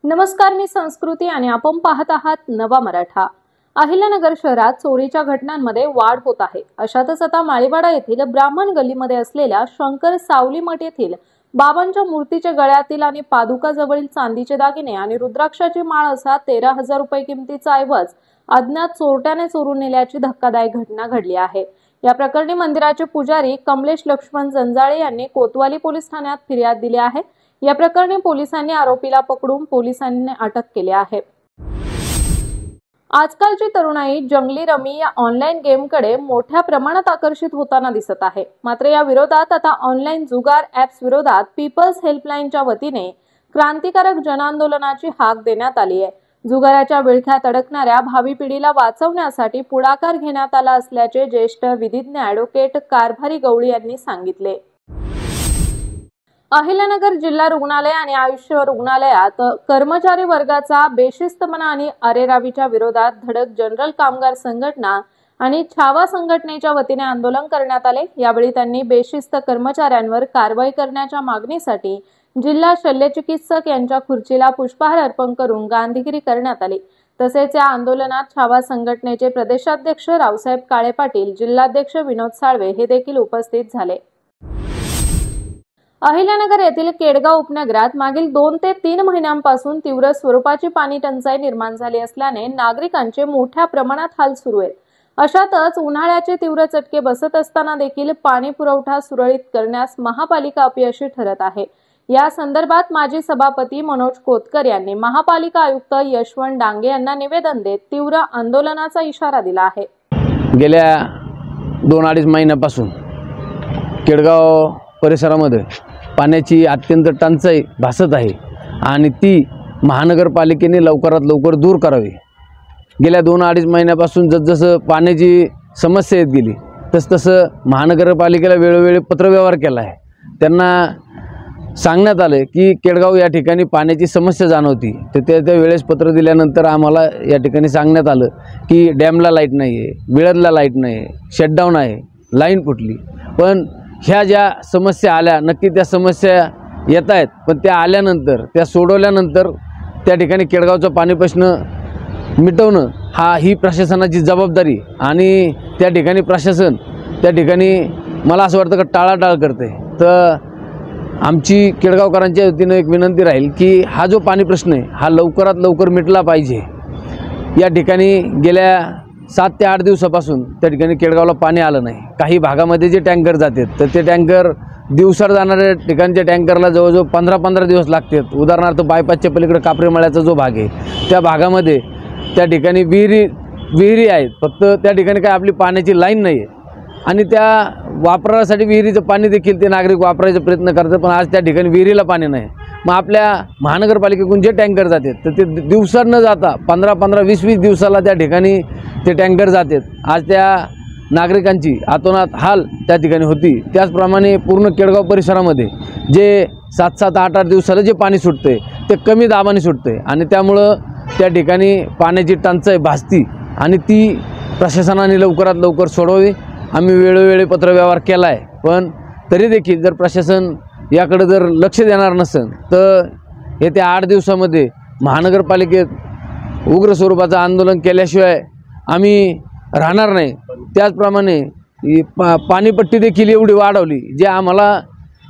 नमस्कार, मी संस्कृती आणि आपण पाहत आहात नवा मराठा। अहिल्यानगर शहरात चोरीच्या घटनांमध्ये वाढ होत आहे। अशातच आता माळीवाडा येथील ब्राह्मण गल्लीमध्ये असलेल्या शंकर सावली मठ येथील बाबांच्या मूर्तीच्या गळ्यातील आणि पादुका जवळील चांदीचे दागिने आणि रुद्राक्षाची माळ असा 13,000 रुपये किमतीचा ऐवज अज्ञात चोरट्याने चोरून नेल्याची धक्कादायक घटना घडली आहे। या प्रकरणी मंदिराचे पुजारी कमलेश लक्ष्मण जंजाळे यांनी कोतवाली पोलीस ठाण्यात फिर्याद दिली आहे। या प्रकरणी पोलिसांनी आरोपीला पकडून पोलिसांनी अटक केली आहे। आजकालची तरुणाई जंगली रमी या ऑनलाईन गेमकडे मोठ्या प्रमाणात आकर्षित होताना दिसत आहे। मात्र या विरोधात आता ऑनलाईन जुगार ॲप्स विरोधात पीपल्स हेल्पलाईनच्या वतीने क्रांतिकारक जनआंदोलनाची हाक देण्यात आली आहे। जुगाराच्या विळख्यात अडकणाऱ्या भावी पिढीला वाचवण्यासाठी पुढाकार घेण्यात आला असल्याचे ज्येष्ठ विधिज्ञ ॲडव्होकेट कारभारी गवळी यांनी सांगितले। अहिल्यानगर जिल्हा रुग्णालय आणि आयुष रुग्णालयात कर्मचारी वर्गाचा बेशिस्तपणा आणि अरेरावीच्या विरोधात धडक जनरल कामगार संघटना आणि छावा संघटनेच्या वतीने आंदोलन करण्यात आले। यावेळी त्यांनी बेशिस्त कर्मचाऱ्यांवर कारवाई करण्याच्या मागणीसाठी जिल्हा शल्यचिकित्सक यांच्या खुर्चीला पुष्पहार अर्पण करून गांधीगिरी करण्यात आली। तसेच या आंदोलनात छावा संघटनेचे प्रदेशाध्यक्ष रावसाहेब काळे पाटील, जिल्हाध्यक्ष विनोद साळवे हे देखील उपस्थित झाले। अहिल्यानगर येथील केडगाव उपनगरात मागील 2 ते 3 महिन्यांपासून तीव्र स्वरूपाची पाणी टंचाई निर्माण झाली असल्याने नागरिकांचे मोठ्या प्रमाणात हाल सुरू आहेत। अशातच उन्हाळ्याचे तीव्र चटके बसत असताना देखील पाणी पुरवठा सुरळीत करण्यास महापालिका अपयशी ठरत आहे। या संदर्भात माजी सभापती मनोज कोतकर यांनी महापालिका आयुक्त यशवंत डांगे यांना निवेदन देत तीव्र आंदोलनाचा इशारा दिला आहे। गेल्या 2-2.5 महिन्यापासून केडगाव परिसरामध्ये पाण्याची अत्यंत टंचाई भासत आहे आणि ती महानगरपालिकेने लवकरात लवकर दूर करावी। गेल्या 2-2.5 महिन्यापासून जसजसं पाण्याची समस्या येत गेली तसतसं महानगरपालिकेला वेळोवेळी पत्रव्यवहार केला आहे। त्यांना सांगण्यात आले की केडगाव या ठिकाणी पाण्याची समस्या जाणवती, तर त्या वेळेस पत्र दिल्यानंतर आम्हाला या ठिकाणी सांगण्यात आलं की डॅमला लाईट नाही आहे, विळदला लाईट नाही आहे, शटडाऊन आहे, लाईन फुटली। पण ह्या ज्या समस्या आल्या नक्की त्या समस्या येत आहेत, पण त्या आल्यानंतर त्या सोडवल्यानंतर त्या ठिकाणी केडगावचा पाणी प्रश्न मिटवणं ही प्रशासनाची जबाबदारी आणि त्या ठिकाणी प्रशासन त्या ठिकाणी मला असं वाटतं की टाळाटाळ करते। तर आमची केडगावकरांच्या वतीनं एक विनंती राहील की हा जो पाणी प्रश्न आहे हा लवकरात लवकर मिटला पाहिजे। या ठिकाणी गेल्या 7 ते 8 दिवसापासून त्या ठिकाणी केडगावला पाणी आलं नाही। काही भागामध्ये जे टँकर जातात तर ते टँकर दिवसाड जाणाऱ्या ठिकाणच्या टँकरला जवळजवळ 15-15 दिवस लागतात। उदाहरणार्थ बायपासच्या पलीकडे कापरेमळ्याचा जो भाग आहे त्या भागामध्ये त्या ठिकाणी विहिरी आहेत, फक्त त्या ठिकाणी काय आपली पाण्याची लाईन नाही आहे आणि त्या वापरासाठी विहिरीचं पाणी देखील ते नागरिक वापरायचा प्रयत्न करतात, पण आज त्या ठिकाणी विहिरीला पाणी नाही। मग आपल्या महानगरपालिकेकडून जे टँकर जातात तर ते दिवसात न जाता 15-15, 20-20 दिवसाला त्या ठिकाणी ते टँकर जातात। आज त्या नागरिकांची अतोनात हाल त्या ठिकाणी होती। त्याचप्रमाणे पूर्ण केडगाव परिसरामध्ये जे 7-7, 8-8 दिवसाला जे पाणी सुटते ते कमी दाबाने सुटते आणि त्यामुळं त्या ठिकाणी पाण्याची टंचाई भासती आणि ती प्रशासनाने लवकरात लवकर सोडवावी। आम्ही वेळोवेळी पत्रव्यवहार केला आहे, पण तरी देखील जर प्रशासन याकडे जर लक्ष देणार नसेल तर येत्या 8 दिवसामध्ये महानगरपालिकेत उग्र स्वरूपाचं आंदोलन केल्याशिवाय आम्ही राहणार नाही। त्याचप्रमाणे पाणीपट्टी देखील एवढी वाढवली, जे आम्हाला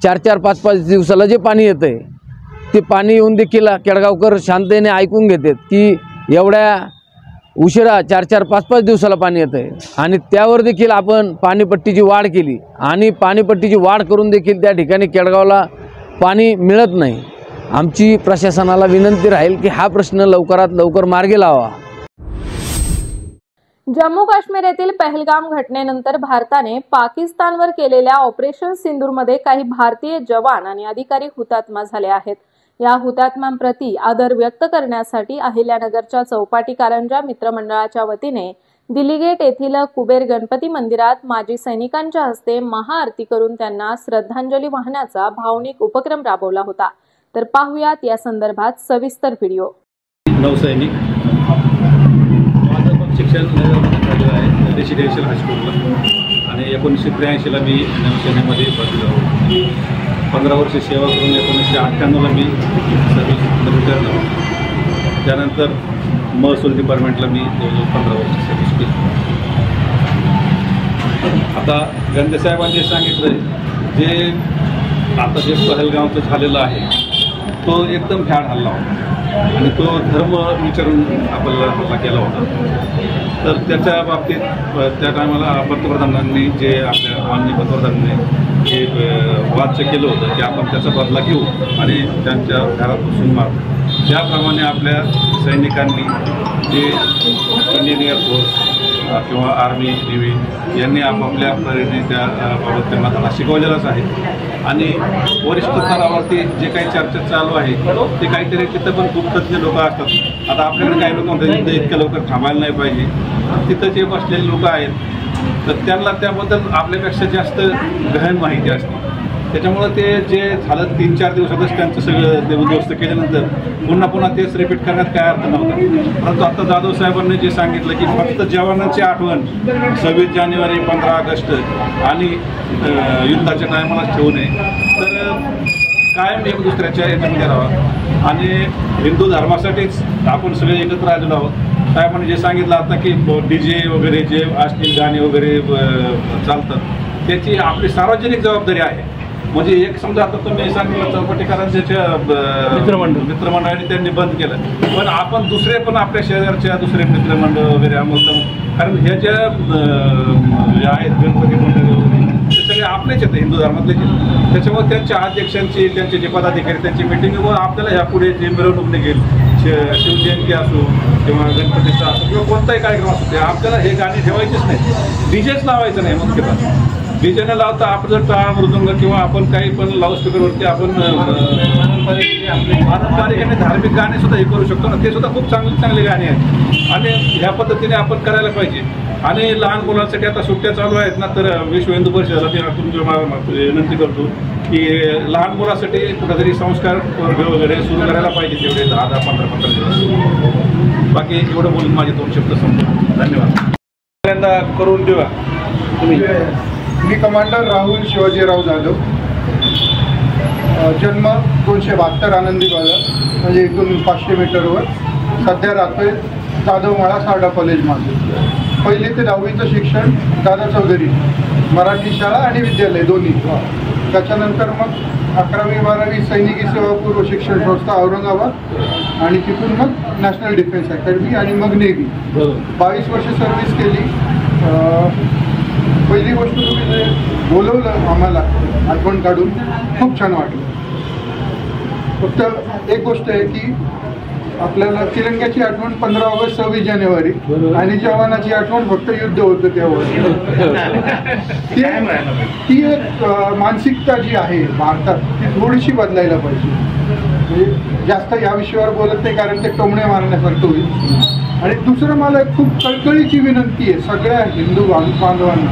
4-4, 5-5 दिवसाला जे पाणी येतं आहे ते पाणी येऊन देखील केडगावकर शांततेने ऐकून घेतात की एवढ्या उशिरा 4-4, 5-5 दिवसाला पाणी येतं आहे आणि त्यावर देखील आपण पाणीपट्टीची वाढ केली आणि पाणीपट्टीची वाढ करून देखील त्या ठिकाणी केडगावला पाणी मिळत नाही। आमची प्रशासनाला विनंती राहील की हा प्रश्न लवकरात लवकर मार्गी लावा। जम्मू काश्मीर येथील पहलगाम घटनेनंतर भारताने पाकिस्तानवर केलेल्या ऑपरेशन सिंदूरमध्ये काही भारतीय जवान आणि अधिकारी हुतात्मा झाले आहेत। या हुतात्म्यांप्रती आदर व्यक्त करण्यासाठी अहिल्यानगरच्या चौपाटी कारंजा मित्रमंडळाच्या वतीने दिल्ली गेट येथील कुबेर गणपती मंदिरात माजी सैनिकांच्या हस्ते महाआरती करून त्यांना श्रद्धांजली वाहण्याचा भावनिक उपक्रम राबवला होता। तर पाहूयात या संदर्भात सविस्तर व्हिडिओ। नौसैनिक माझं पण शिक्षण झालेलं आहे रेसिडेन्शियल हायस्कूलला आणि 1983ला मी नौसेनेमध्ये भरती झालो। 15 वर्ष सेवा करून 1998ला मी सर्व्हिस रिटायर झालो। त्यानंतर महसूल डिपार्टमेंटला मी 15 वर्ष सर्व्हिस केली. आता गंदेसाहेबांनी सांगितलं जे आता जे पहलगावचं झालेलं आहे तो एकदम भ्याड हल्ला होता आणि तो धर्म विचारून आपल्याला हल्ला केला होता. तर त्याच्या बाबतीत त्या टायमाला पंतप्रधानांनी जे आपल्या माननीय पंतप्रधानांनी जे वाच्य केलं होतं की आपण त्याचा बदला घेऊ आणि त्यांच्या घरात बसून मारू. त्याप्रमाणे आपल्या सैनिकांनी जे इंडियन एअरफोर्स किंवा आर्मी नेव्ही यांनी आपापल्या परीने त्याबाबत त्यांना धडा शिकवलेलाच आहे. आणि वरिष्ठ स्तरावरती जे काही चर्चा चालू आहे ते काहीतरी तिथं पण खूप तज्ज्ञ लोक असतात. आता आपल्याकडे काही लोक म्हणतात तिथं इतक्या लवकर थांबायला नाही पाहिजे. तिथं जे बसलेले लोक आहेत तर त्यांना त्याबद्दल आपल्यापेक्षा जास्त गहन माहिती असते. त्याच्यामुळं ते जे झालं 3-4 दिवसातच त्यांचं सगळं ते उद्ध्वस्त केल्यानंतर पुन्हा पुन्हा तेच रिपीट करण्यात काय अर्थ नव्हता. परंतु आता जाधव साहेबांनी जे सांगितलं की फक्त जवानांची आठवण 26 जानेवारी 15 ऑगस्ट आणि युद्धाच्या टायमालाच ठेवू नये तर कायम एक दुसऱ्याच्या याच्यामध्ये राहावा आणि हिंदू धर्मासाठीच आपण सगळे एकत्र आलेलो आहोत. साहेबांनी जे सांगितलं आता की DJ वगैरे जे अश्लील गाणी वगैरे चालतात त्याची आपली सार्वजनिक जबाबदारी आहे. म्हणजे एक समजा आता तुम्ही सांगितलं चौकटीकरांच्या मित्रमंडळाने त्यांनी बंद केलं पण आपण दुसरे पण आपल्या शेजारच्या दुसरे मित्रमंडळ वगैरे कारण ह्या ज्या आहेत गणपती मंडळ वगैरे ते सगळे आपलेच आहेत हिंदू धर्मातलेच आहेत. त्याच्यामुळे त्यांच्या अध्यक्षांची त्यांचे जे पदाधिकारी त्यांची मिटिंगवर आपल्याला ह्यापुढे जे मिरवणूक निघेल शिवजयंती असो किंवा गणपतीचा असो किंवा कोणताही कार्यक्रम असतो ते आपल्याला हे गाणी ठेवायचीच नाही. डीजेच लावायचं नाही मुख्यतः. डीजेनं लावता आपलं टाळ मृदुंग किंवा आपण काही पण लाऊडस्पीकरवरती आपण पारंपरिक आणि धार्मिक गाणे सुद्धा हे करू शकतो ना. ते सुद्धा खूप चांगली गाणी आहेत आणि ह्या पद्धतीने आपण करायला पाहिजे. आणि लहान मुलांसाठी आता सुट्ट्या चालू आहेत ना तर विश्व हिंदू परिषदेला ते तुमच्या विनंती करतो की लहान मुलासाठी कुठेतरी संस्कार वर्ग वगैरे सुरू करायला पाहिजे तेवढे 10-15 दिवस. बाकी एवढं बोलून माझे 2 शब्द संपतो. धन्यवाद. पहिल्यांदा करून देवा तुम्ही. मी कमांडर राहुल शिवाजीराव जाधव. जन्म 272 आनंदी बाजार म्हणजे इथून 500 मीटरवर. सध्या राहतोय जाधवमाळा सारडा कॉलेज माझं. 1ली ते 10वीचं शिक्षण दादा चौधरी मराठी शाळा आणि विद्यालय दोन्ही. त्याच्यानंतर मग 11वी-12वी सैनिकी सेवा पूर्व शिक्षण संस्था औरंगाबाद आणि तिथून मग नॅशनल डिफेन्स अकॅडमी आणि मग नेव्ही. 22 वर्ष सर्व्हिस केली. पहिली गोष्ट तुम्ही जे बोलवलं आम्हाला आठवण काढून खूप छान वाटलं. फक्त एक गोष्ट आहे की आपल्याला तिरंग्याची आठवण 15 ऑगस्ट 26 जानेवारी आणि जवानाची आठवण फक्त युद्ध होतं तेव्हा. ती एक मानसिकता जी आहे भारतात ती थोडीशी बदलायला पाहिजे. म्हणजे जास्त या विषयावर बोलत नाही कारण ते टोमणे मारण्यासारखं होईल. आणि दुसरं मला एक खूप कळकळीची विनंती आहे सगळ्या हिंदू बांधवांना.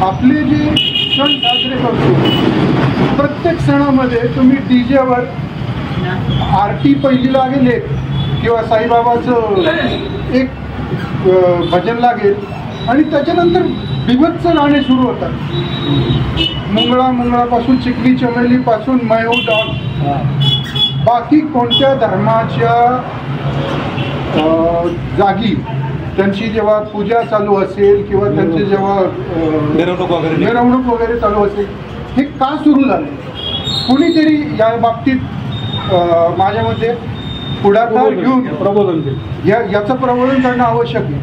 आपले जे सण साजरे करतो प्रत्येक सणामध्ये तुम्ही डीजेवर आरती पहिली लागेल एक किंवा साईबाबाचं एक भजन लागेल आणि त्याच्यानंतर बिभत्स गाणे सुरू होतात. मुंगळापासून चिकली चमेलीपासून मयू डॉग बाकी कोणत्या धर्माच्या जागी त्यांची जेव्हा पूजा चालू असेल किंवा त्यांची जेव्हा मिरवणूक वगैरे चालू असेल हे का सुरू झाले. कुणीतरी या बाबतीत माझ्यामध्ये पुढाकार घेऊन प्रबोधन याचं प्रबोधन करणं आवश्यक आहे.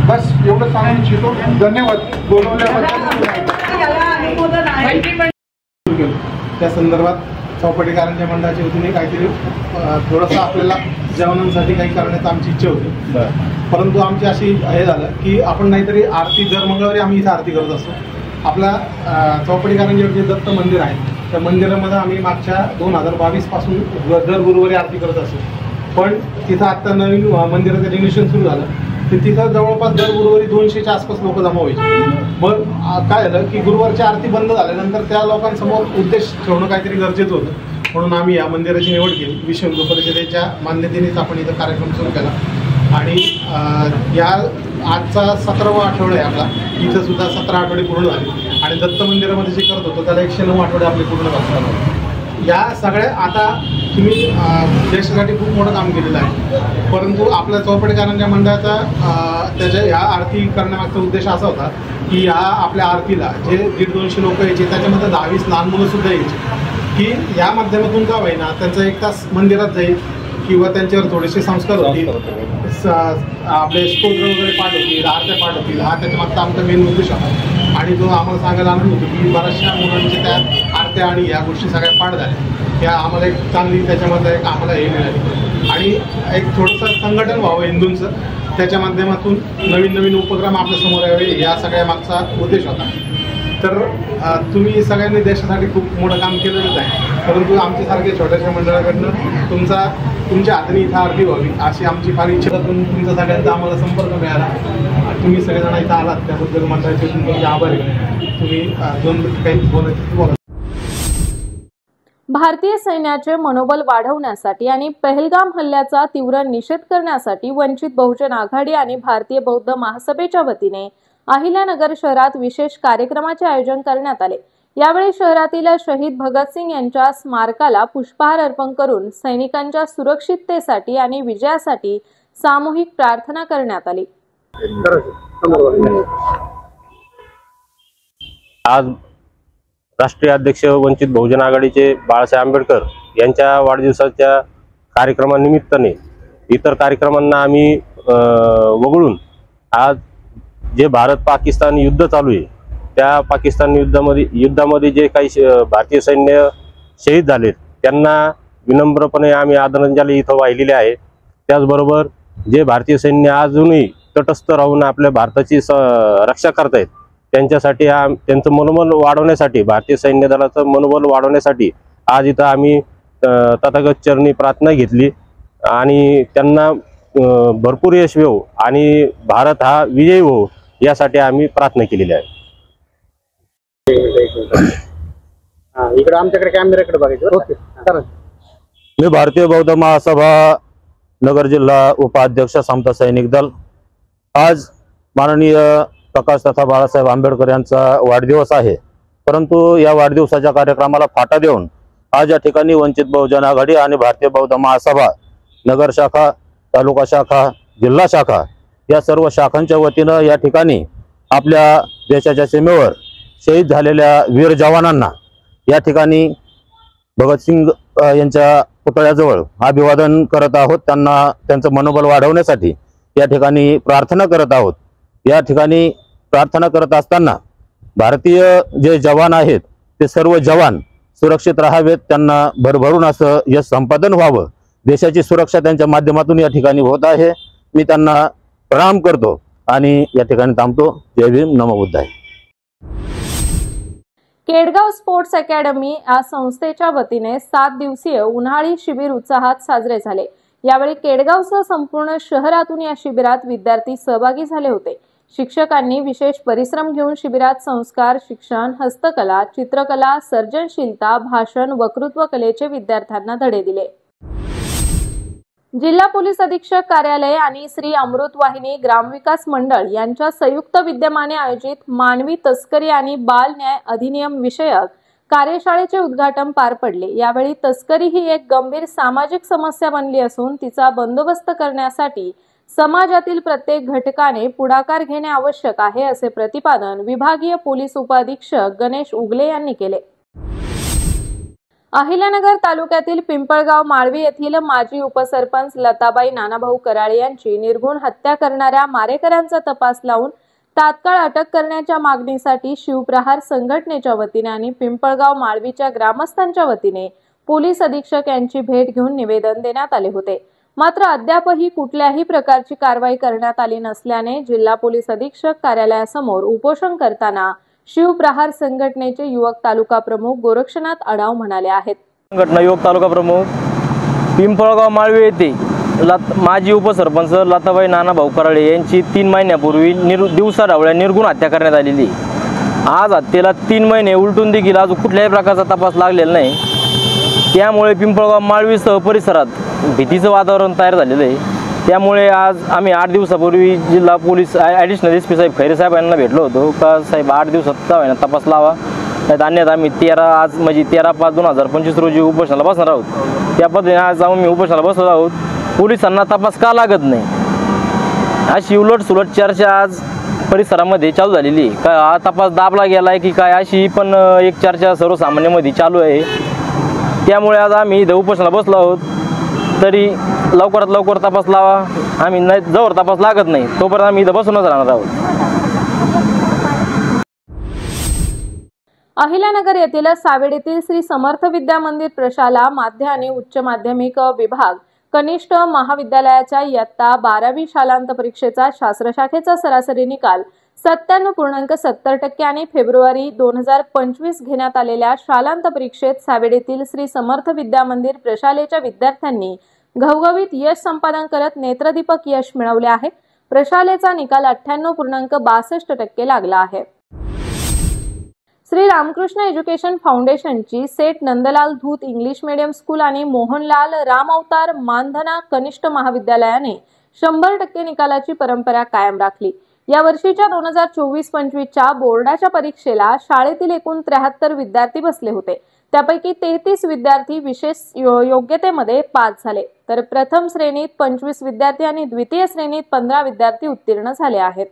बस एवढं सांगू इच्छितो. धन्यवाद बोलवल्याबद्दल. त्या संदर्भात चौपटीकरांच्या मंडळाच्या वतीने काहीतरी थोडंसं आपल्याला जेवणांसाठी काही करण्याची आमची इच्छा होती. परंतु आमची अशी हे झालं की आपण नाहीतरी आरती दर मंगळवारी आम्ही इथं आरती करत असतो. आपल्या चौपटीकरांचे जे दत्त मंदिर आहे त्या मंदिरामध्ये आम्ही मागच्या 2022 पासून दर गुरुवारी आरती करत असतो. पण तिथं आत्ता नवीन मंदिराचं रिनोव्हेशन सुरू झालं तर तिथं जवळपास दर गुरुवारी 200च्या आसपास लोक जमा व्हायचे. मग काय झालं की गुरुवारची आरती बंद झाल्यानंतर त्या लोकांसमोर उद्देश ठेवणं काहीतरी गरजेचं होतं. म्हणून आम्ही या मंदिराची निवड केली. विश्व हिंदू परिषदेच्या मान्यतेनेच आपण इथं कार्यक्रम सुरू केला. आणि या आजचा 17वा आठवडा आहे आपला. इथं सुद्धा 17 आठवडे पूर्ण झाले आणि दत्त मंदिरामध्ये जे करत होतो त्याला 109 आठवडे आपले पूर्ण झाले. या सगळ्या आता तुम्ही देशासाठी खूप मोठं काम केलेलं आहे, परंतु आपल्या चौपटेकरांच्या मंडळाचा त्याच्या ह्या आरती करण्यामागचा उद्देश असा होता की ह्या आपल्या आरतीला जे 150-200 लोक यायचे त्याच्यामध्ये 10-20 लहान मुलंसुद्धा यायची, की या माध्यमातून का होईना त्यांचा 1 तास मंदिरात जाईल किंवा त्यांच्यावर थोडेसे संस्कार होतील, आपले स्तोत्र वगैरे पाठ होतील, आरत्या पाठ होतील. हा त्याच्यामागचा आमचा मेन उद्देश होता. आणि जो आम्हाला सांगायला आनंद होतो की बऱ्याचशा मुलांच्या त्या आरत्या आणि या गोष्टी सगळ्या पाठ झाल्या, या आम्हाला एक चांगली त्याच्यामध्ये एक आम्हाला हे मिळाली. आणि एक थोडंसं संघटन व्हावं हिंदूंचं, त्याच्या माध्यमातून नवीन उपक्रम आपल्यासमोर यावे, या सगळ्या मागचा उद्देश होता. तर तुम्ही सगळ्यांनी देशासाठी खूप मोठं काम केलेलंच आहे, परंतु आमच्यासारख्या छोट्याशा मंडळाकडनं तुमच्या हाताने इथं आरती व्हावी अशी आमची फार इच्छा. तुमचा सगळ्यांचा आम्हाला संपर्क मिळाला, तुम्ही सगळेजण इथं आलात त्याबद्दल मंडळाचे तुमचे आभारी. तुम्ही दोन काही बोला. भारतीय सैन्याचे मनोबल वाढवण्यासाठी आणि पहलगाम हल्ल्याचा तीव्र निषेध करण्यासाठी वंचित बहुजन आघाडी आणि भारतीय बौद्ध महासभेच्या वतीने अहिल्यानगर शहरात विशेष कार्यक्रमाचे आयोजन करण्यात आले. यावेळी शहरातील शहीद भगतसिंग यांच्या स्मारकाला पुष्पहार अर्पण करून सैनिकांच्या सुरक्षिततेसाठी आणि विजयासाठी सामूहिक प्रार्थना करण्यात आली. आज राष्ट्रीय अध्यक्ष वंचित बहुजन आघाडीचे बाळासाहेब आंबेडकर यांच्या वाढदिवसाच्या कार्यक्रमानिमित्ताने इतर कार्यक्रमांना आम्ही वगळून आज जे भारत पाकिस्तान युद्ध चालू आहे त्या पाकिस्तान युद्धामध्ये जे काही भारतीय सैन्य शहीद झालेत त्यांना विनम्रपणे आम्ही आदरांजली इथं वाहिलेली आहे. त्याचबरोबर जे भारतीय सैन्य अजूनही तटस्थ राहून आपल्या भारताची रक्षा करतायत त्यांच्यासाठी त्यांचं मनोबल वाढवण्यासाठी, भारतीय सैन्य दलाचं मनोबल वाढवण्यासाठी आज इथं आम्ही तथागत चरणी प्रार्थना घेतली आणि त्यांना भरपूर यश येवो आणि भारत हा विजयी हो यासाठी आम्ही प्रार्थना केलेली आहे. इकडे आमच्याकडे कॅमेऱ्याकडे बघायचं. मी भारतीय बौद्ध महासभा नगर जिल्हा उपाध्यक्ष समता सैनिक दल. आज माननीय प्रकाश तथा बाळासाहेब आंबेडकर यांचा वाढदिवस आहे, परंतु या वाढदिवसाच्या कार्यक्रमाला फाटा देऊन आज या ठिकाणी वंचित बहुजन आघाडी आणि भारतीय बौद्ध महासभा नगर शाखा, तालुका शाखा, जिल्हा शाखा या सर्व शाखांच्या वतीनं या ठिकाणी आपल्या देशाच्या सीमेवर शहीद झालेल्या वीर जवानांना या ठिकाणी भगतसिंग यांच्या पुतळ्याजवळ अभिवादन करत आहोत. त्यांना त्यांचं मनोबल वाढवण्यासाठी या ठिकाणी प्रार्थना करत आहोत. या ठिकाणी प्रार्थना करत असताना भारतीय जे जवान आहेत ते सर्व जवान सुरक्षित राहावेत, त्यांना भरभरून असं यश संपादन व्हावं, देशाची सुरक्षा त्यांच्या माध्यमातून या ठिकाणी होत आहे. मी त्यांना प्रणाम करतो आणि या ठिकाणी थांबतो. जय भीम, नमो बुद्धाय. केडगाव स्पोर्ट्स अकॅडमी या संस्थेच्या वतीने 7 दिवसीय उन्हाळी शिबिर उत्साहात साजरे झाले. यावेळी केडगावसह संपूर्ण शहरातून या शिबिरात विद्यार्थी सहभागी झाले होते. शिक्षकांनी विशेष परिश्रम घेऊन शिबिरात संस्कार, शिक्षण, हस्तकला, चित्रकला, सर्जनशीलता, भाषण, वक्तृत्व कलेचे विद्यार्थ्यांना धडे दिले. जिल्हा पोलीस अधीक्षक कार्यालय आणि श्री अमृत वाहिनी ग्रामविकास मंडळ यांच्या संयुक्त विद्यमाने आयोजित मानवी तस्करी आणि बाल न्याय अधिनियम विषयक कार्यशाळेचे उद्घाटन पार पडले. यावेळी तस्करी ही एक गंभीर सामाजिक समस्या बनली असून तिचा बंदोबस्त करण्यासाठी समाजातील प्रत्येक घटकाने पुढाकार घेणे आवश्यक आहे, असे प्रतिपादन विभागीय पोलीस उपअधीक्षक गणेश उगले यांनी केले. अहिल्यानगर तालुक्यातील पिंपळगाव माळवी येथील माजी उपसरपंच लताबाई नानाभाऊ कराळे यांची निर्घुण हत्या करणाऱ्या मारेकऱ्यांचा तपास लावून तात्काळ अटक करण्याच्या मागणीसाठी शिवप्रहार संघटनेच्या वतीने आणि पिंपळगाव माळवीच्या ग्रामस्थांच्या वतीने पोलीस अधीक्षक यांची भेट घेऊन निवेदन देण्यात आले होते. मात्र अद्यापही कुठल्याही प्रकारची कारवाई करण्यात आली नसल्याने जिल्हा पोलीस अधीक्षक कार्यालयासमोर उपोषण करताना शिवप्रहार संघटनेचे युवक तालुका प्रमुख गोरक्षनाथ अडाव म्हणाले आहेत. संघटना युवक तालुका प्रमुख पिंपळगाव माळवे येथे माजी उपसरपंच लताबाई नानाभाऊ कराळे यांची 3 महिन्यापूर्वी दिवसा ढवळ्या निर्घुण हत्या करण्यात आलेली. आज हत्येला 3 महिने उलटून देखील अजून कुठल्याही प्रकारचा तपास लागलेला नाही. त्यामुळे पिंपळगाव माळवीसह परिसरात भीतीचं वातावरण तयार झालेलं आहे. त्यामुळे आज आम्ही 8 दिवसापूर्वी जिल्हा पोलीस ॲडिशनल SP साहेब खैरे साहेब यांना भेटलो होतो का साहेब 8 दिवसात तपास लावा अन्यथा आम्ही 13/5/2025 रोजी उपोषणाला बसणार आहोत। त्या पद्धतीने आज आम्ही उपोषणाला बसलो आहोत। पोलिसांना तपास का लागत नाही अशी उलटसुलट चर्चा आज परिसरामध्ये चालू झालेली आहे। का तपास दाबला गेलाय की काय अशी पण एक चर्चा सर्वसामान्यांमध्ये चालू आहे। त्यामुळे आज आम्ही इथं उपोषणाला बसलो आहोत। तरी लवकरात लवकर तपास लावा। आम्ही नाही जोवर तपास लागत नाही तोपर्यंत आम्ही इथं बसूनच राहणार आहोत। अहिल्यानगर येथील सावेड येथील श्री समर्थ विद्या मंदिर प्रशाला माध्य आणि उच्च माध्यमिक विभाग कनिष्ठ महाविद्यालयाच्या इयत्ता 12वी शालांत परीक्षेचा शास्त्र शाखेचा सरासरी निकाल 97.70% आणि फेब्रुवारी 2025 घेण्यात आलेल्या शालांत परीक्षेत सावेड येथील श्री समर्थ विद्या मंदिर प्रशालेच्या विद्यार्थ्यांनी घवघवीत यश संपादन करत नेत्रदीपक यश मिळवले आहे। प्रशालेचा निकाल 98.62% लागला आहे। श्री रामकृष्ण एज्युकेशन फाउंडेशनची सेठ नंदलाल धूत इंग्लिश मीडियम स्कूल आणि मोहनलाल राम अवतार मानधना कनिष्ठ महाविद्यालयाने 100% निकालाची परंपरा कायम राखली। या वर्षीच्या 2024-25च्या बोर्डाच्या परीक्षेला शाळेतील एकूण 73 विद्यार्थी बसले होते। त्यापैकी 33 विद्यार्थी विशेष योग्यतेमध्ये पास झाले, तर प्रथम श्रेणीत 25 विद्यार्थी आणि द्वितीय श्रेणीत 15 विद्यार्थी उत्तीर्ण झाले आहेत।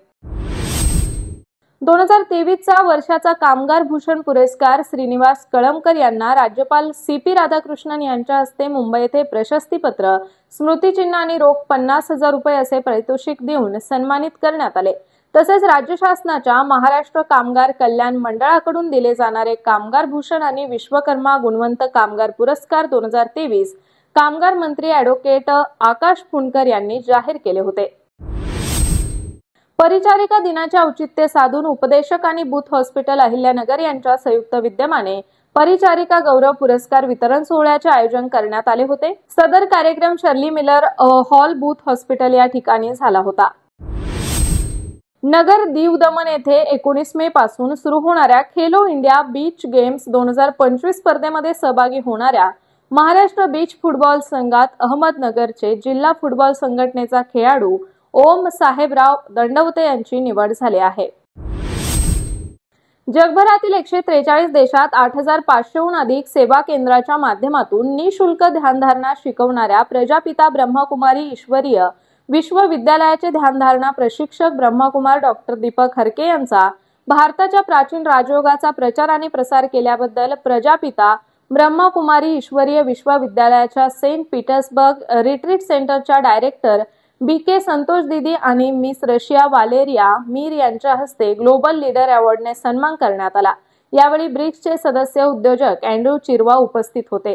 2023चा वर्षाचा कामगार भूषण पुरस्कार श्रीनिवास कळमकर यांना राज्यपाल CP राधाकृष्णन यांच्या हस्ते मुंबई येथे प्रशस्तीपत्र, स्मृतिचिन्ह आणि रोख 50,000 रुपये असे पारितोषिक देऊन सन्मानित करण्यात आले। तसेच राज्य शासनाच्या महाराष्ट्र कामगार कल्याण मंडळाकडून दिले जाणारे कामगार भूषण आणि विश्वकर्मा गुणवंत कामगार पुरस्कार 2023 कामगार मंत्री ॲडव्होकेट आकाश फुंडकर यांनी जाहीर केले होते। परिचारिका दिनाचे औचित्य साधून उपदेशक आणि बूथ हॉस्पिटल अहिल्यानगर यांच्या संयुक्त विद्यमाने परिचारिका गौरव पुरस्कार वितरण सोहळ्याचे आयोजन करण्यात आले होते। सदर कार्यक्रम Shirley Miller hall booth hospital या ठिकाणी झाला होता। नगर दीव दमण येथे 19 मे पासून सुरू होणाऱ्या खेलो इंडिया बीच गेम्स 2025 स्पर्धेमध्ये सहभागी होणाऱ्या महाराष्ट्र बीच फुटबॉल संघात अहमदनगरचे जिल्हा फुटबॉल संघटनेचा खेळाडू ओम साहेबराव दंडवते यांची निवड झाली आहे। जगभरातील 143 देशात 8,500हून अधिक सेवा केंद्राच्या माध्यमातून निःशुल्क ध्यानधारणा शिकवणाऱ्या प्रजापिता ब्रह्मकुमारी ईश्वरीय विश्वविद्यालयाचे ध्यानधारणा प्रशिक्षक ब्रह्मकुमार डॉक्टर दीपक हरके यांचा भारताच्या प्राचीन राजयोगाचा प्रचार आणि प्रसार केल्याबद्दल प्रजापिता ब्रह्मकुमारी ईश्वरीय विश्वविद्यालयाच्या सेंट पीटर्सबर्ग रिट्रीट सेंटरच्या डायरेक्टर BK संतोष दीदी आणि मिस रशिया वालेरिया मीर यांच्या हस्ते ग्लोबल लीडर अवॉर्डने सन्मान करण्यात आला। यावेळी ब्रिक्सचे सदस्य उद्योजक अँड्रू चिरवा उपस्थित होते।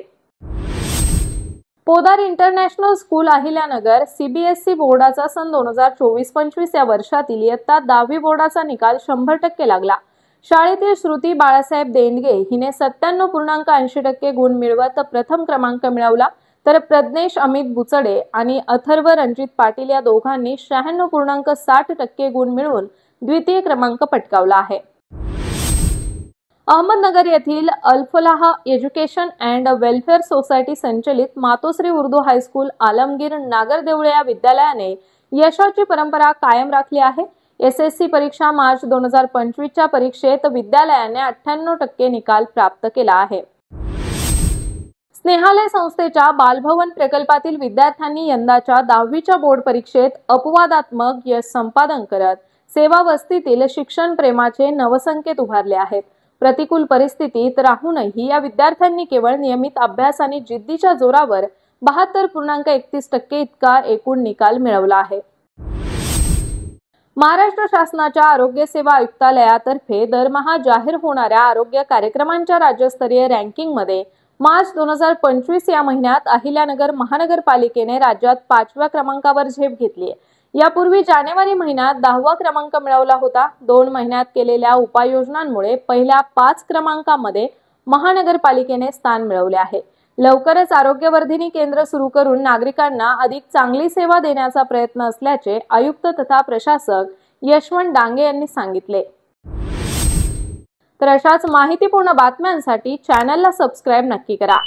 Podar International School Ahilyanagar CBSE बोर्डाचा सन 2024-25 या वर्षातील इयत्ता 10वी बोर्डाचा निकाल 100% लागला। शाळेतील श्रुती बाळासाहेब देंडगे हिने 97.80% गुण मिळवत प्रथम क्रमांक मिळवला, तर प्रज्ञेश अमित बुचडे आणि अथर्व रणजित पाटील या दोघांनी 96.60% गुण मिळवून द्वितीय क्रमांक पटकावला आहे। अहमदनगर येथील Alfalah education and welfare society संचलित मातोश्री उर्दू हायस्कूल आलमगीर नागरदेवळे या विद्यालयाने यशाची परंपरा कायम राखली आहे। SSC परीक्षा मार्च 2025च्या परीक्षेत विद्यालयाने 98% निकाल प्राप्त केला आहे। स्नेहालय संस्थेच्या बालभवन प्रकल्पातील विद्यार्थ्यांनी यंदाच्या 10वीच्या बोर्ड परीक्षेत अपवादात्मक यश संपादन करत सेवा वस्तीतील शिक्षण प्रेमाचे नवसंकेत उभारले आहेत। प्रतिकूल परिस्थितीत राहूनही या विद्यार्थ्यांनी केवळ नियमित अभ्यास आणि जिद्दीच्या जोरावर 72.31% इतका एकूण निकाल मिळवला आहे। महाराष्ट्र शासनाच्या आरोग्य सेवा आयुक्तालयातर्फे दरमहा जाहीर होणाऱ्या आरोग्य कार्यक्रमांच्या राज्यस्तरीय रँकिंगमध्ये मार्च 2025 या महिन्यात अहिल्यानगर महानगरपालिकेने राज्यात 5व्या क्रमांकावर झेप घेतली आहे। यापूर्वी जानेवारी महिन्यात 10वा क्रमांक मिळवला होता। 2 महिन्यात केलेल्या उपाययोजनांमुळे पहिल्या 5 क्रमांकामध्ये महानगरपालिकेने स्थान मिळवले आहे। लवकरच आरोग्यवर्धिनी केंद्र सुरू करून नागरिकांना अधिक चांगली सेवा देण्याचा प्रयत्न असल्याचे आयुक्त तथा प्रशासक यशवंत डांगे यांनी सांगितले। तर अशाच माहितीपूर्ण बातम्यांसाठी चॅनलला सबस्क्राइब नक्की करा।